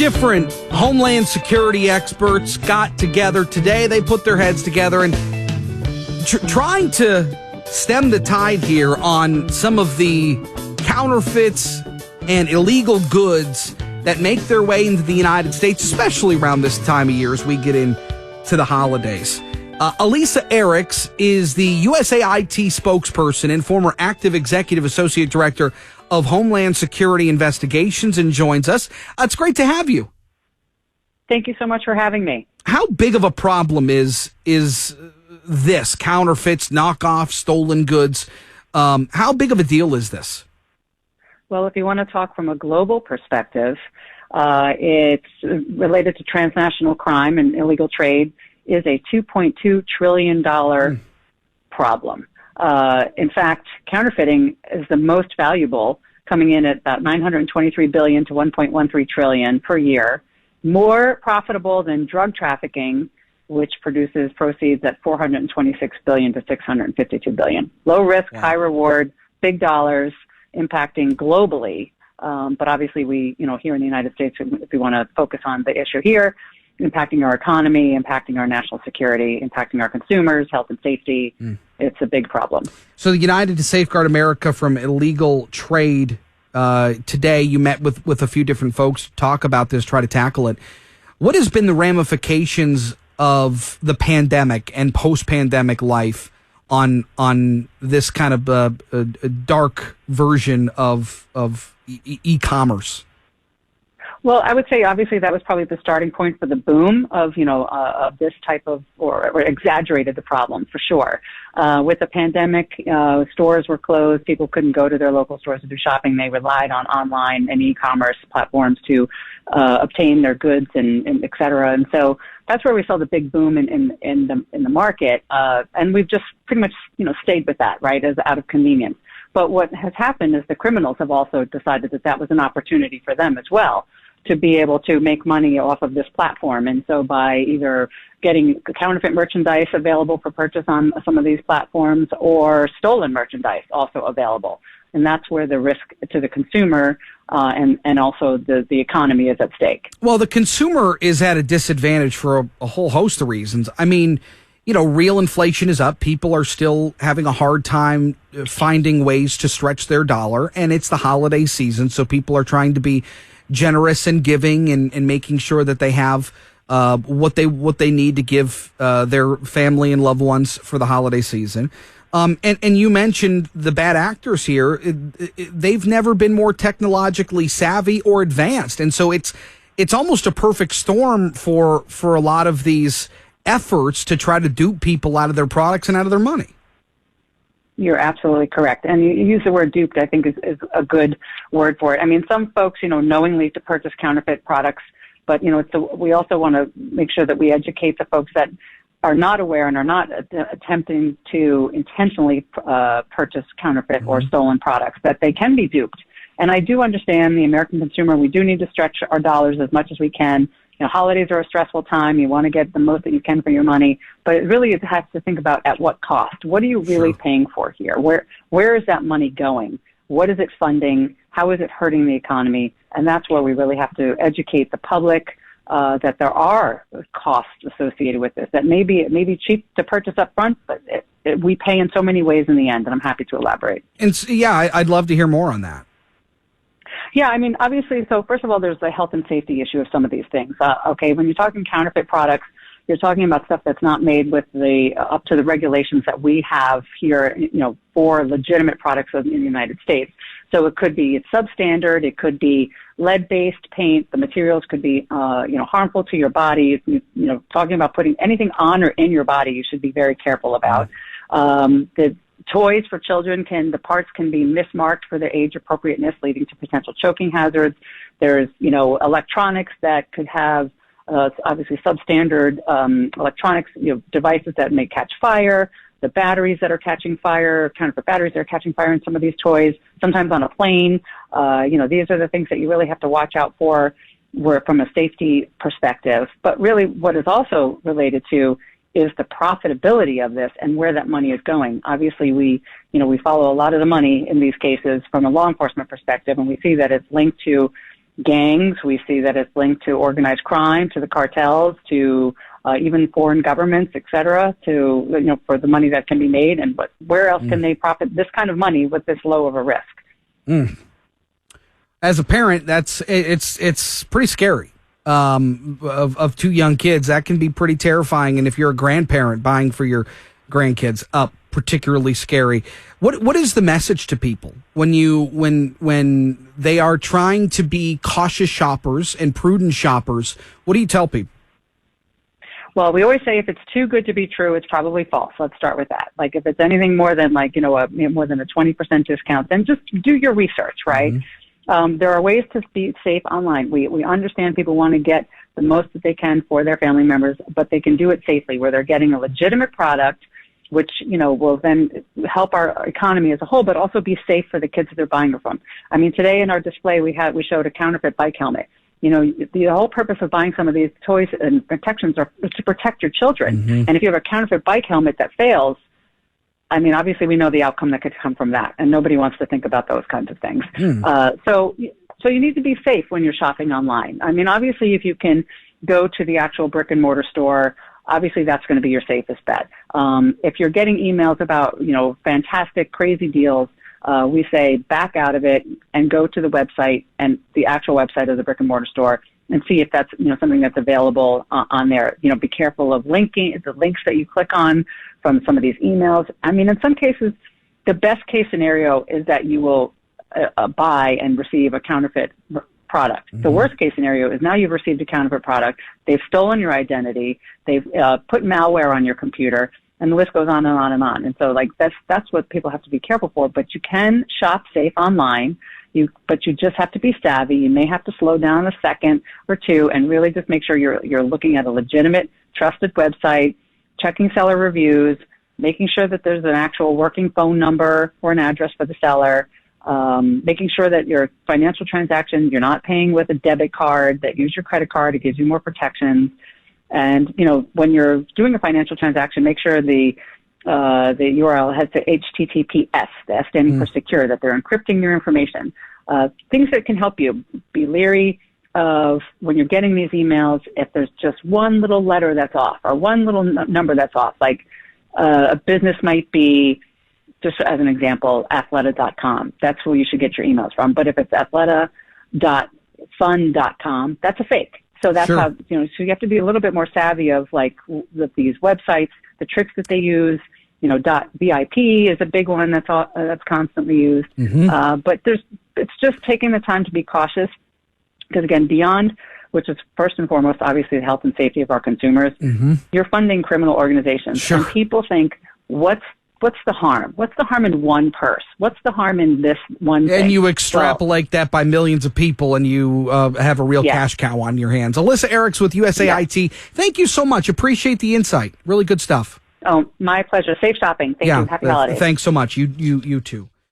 different Homeland Security experts got together today. They put their heads together and trying to stem the tide here on some of the counterfeits and illegal goods that make their way into the United States, especially around this time of year as we get into the holidays. Alysa Erichs is the USAID spokesperson and former active executive associate director of Homeland Security Investigations and joins us. It's great to have you. Thank you so much for having me. How big of a problem is this? Counterfeits, knockoffs, stolen goods. How big of a deal is this? Well, if you want to talk from a global perspective, it's related to transnational crime and illegal trade is a $2.2 trillion problem. In fact, counterfeiting is the most valuable, coming in at about $923 billion to $1.13 trillion per year, more profitable than drug trafficking, which produces proceeds at $426 billion to $652 billion. Low risk, high reward, big dollars, impacting globally. But obviously we, here in the United States, if we want to focus on the issue here, impacting our economy, impacting our national security, impacting our consumers, health and safety. It's a big problem. So the United to Safeguard America from Illegal Trade, today you met with a few different folks to talk about this, try to tackle it. What has been the ramifications of the pandemic and post-pandemic life on this kind of a dark version of e-commerce? Well, I would say obviously that was probably the starting point for the boom of this type of, or exaggerated the problem for sure. With the pandemic, stores were closed. People couldn't go to their local stores to do shopping. They relied on online and e-commerce platforms to obtain their goods and et cetera. And so that's where we saw the big boom in the market. And we've just pretty much, stayed with that, right, as out of convenience. But what has happened is the criminals have also decided that that was an opportunity for them as well, to be able to make money off of this platform. And so by either getting counterfeit merchandise available for purchase on some of these platforms or stolen merchandise also available. And that's where the risk to the consumer and also the economy is at stake. Well, the consumer is at a disadvantage for a whole host of reasons. I mean, real inflation is up. People are still having a hard time finding ways to stretch their dollar. And it's the holiday season, so people are trying to be generous and giving and making sure that they have what they need to give their family and loved ones for the holiday season. And you mentioned the bad actors here. They've never been more technologically savvy or advanced. And so it's almost a perfect storm for a lot of these efforts to try to dupe people out of their products and out of their money. You're absolutely correct. And you use the word duped, I think, is a good word for it. I mean, some folks, knowingly to purchase counterfeit products, but, we also want to make sure that we educate the folks that are not aware and are not attempting to intentionally purchase counterfeit or stolen products, that they can be duped. And I do understand the American consumer. We do need to stretch our dollars as much as we can. Holidays are a stressful time. You want to get the most that you can for your money, but it really has to think about at what cost. What are you really paying for here? Where is that money going? What is it funding? How is it hurting the economy? And that's where we really have to educate the public that there are costs associated with this, that it may be cheap to purchase up front, but we pay in so many ways in the end, and I'm happy to elaborate. And I'd love to hear more on that. Yeah, I mean, obviously, so first of all, there's the health and safety issue of some of these things. When you're talking counterfeit products, you're talking about stuff that's not made with up to the regulations that we have here, for legitimate products in the United States. So it could be substandard, it could be lead-based paint. The materials could be, harmful to your body. Talking about putting anything on or in your body, you should be very careful about. The toys for children the parts can be mismarked for their age appropriateness, leading to potential choking hazards. There's, electronics that could have, obviously substandard, electronics, devices that may catch fire. The batteries that are catching fire, counterfeit batteries that are catching fire in some of these toys, sometimes on a plane. These are the things that you really have to watch out for from a safety perspective. But really what is also related to is the profitability of this and where that money is going. Obviously, we follow a lot of the money in these cases from a law enforcement perspective, and we see that it's linked to gangs. We see that it's linked to organized crime, to the cartels, to even foreign governments, et cetera, to, for the money that can be made. And where else can they profit this kind of money with this low of a risk? As a parent, it's pretty scary. Of two young kids, that can be pretty terrifying. And if you're a grandparent buying for your grandkids, particularly scary. What is the message to people when they are trying to be cautious shoppers and prudent shoppers? What do you tell people? Well, we always say if it's too good to be true, it's probably false. Let's start with that. Like if it's anything more than more than a 20% discount, then just do your research, right? Mm-hmm. There are ways to be safe online. We understand people want to get the most that they can for their family members, but they can do it safely where they're getting a legitimate product, which, will then help our economy as a whole, but also be safe for the kids that they're buying it from. I mean, today in our display, we showed a counterfeit bike helmet. The whole purpose of buying some of these toys and protections are to protect your children. Mm-hmm. And if you have a counterfeit bike helmet that fails, I mean, obviously we know the outcome that could come from that, and nobody wants to think about those kinds of things. So you need to be safe when you're shopping online. I mean, obviously, if you can go to the actual brick and mortar store, obviously that's going to be your safest bet. If you're getting emails about, fantastic, crazy deals, we say back out of it and go to the website and the actual website of the brick and mortar store and see if that's, something that's available on there. Be careful of the links that you click on from some of these emails. I mean, in some cases, the best case scenario is that you will buy and receive a counterfeit product. Mm-hmm. The worst case scenario is now you've received a counterfeit product. They've stolen your identity. They've put malware on your computer. And the list goes on and on and on. And so, that's what people have to be careful for. But you can shop safe online. But you just have to be savvy. You may have to slow down a second or two and really just make sure you're looking at a legitimate, trusted website, checking seller reviews, making sure that there's an actual working phone number or an address for the seller, making sure that your financial transaction, you're not paying with a debit card, that use your credit card. It gives you more protections. And, when you're doing a financial transaction, make sure the URL has the HTTPS, the S standing for secure, that they're encrypting your information. Things that can help you. Be leery of when you're getting these emails, if there's just one little letter that's off or one little number that's off. Like a business might be, just as an example, athleta.com. That's where you should get your emails from. But if it's athleta.fun.com, that's a fake. So that's how, so you have to be a little bit more savvy of these websites, the tricks that they use. .VIP is a big one that's constantly used. Mm-hmm. But it's just taking the time to be cautious because, again, beyond, which is first and foremost, obviously, the health and safety of our consumers, you're funding criminal organizations. Sure. And people think, what's the harm? What's the harm in one purse? What's the harm in this one thing? And you extrapolate that by millions of people, and you have a real cash cow on your hands. Alysa Erichs with USAIT. Thank you so much. Appreciate the insight. Really good stuff. Oh, my pleasure. Safe shopping. Thank you. Happy holidays. Thanks so much. You too.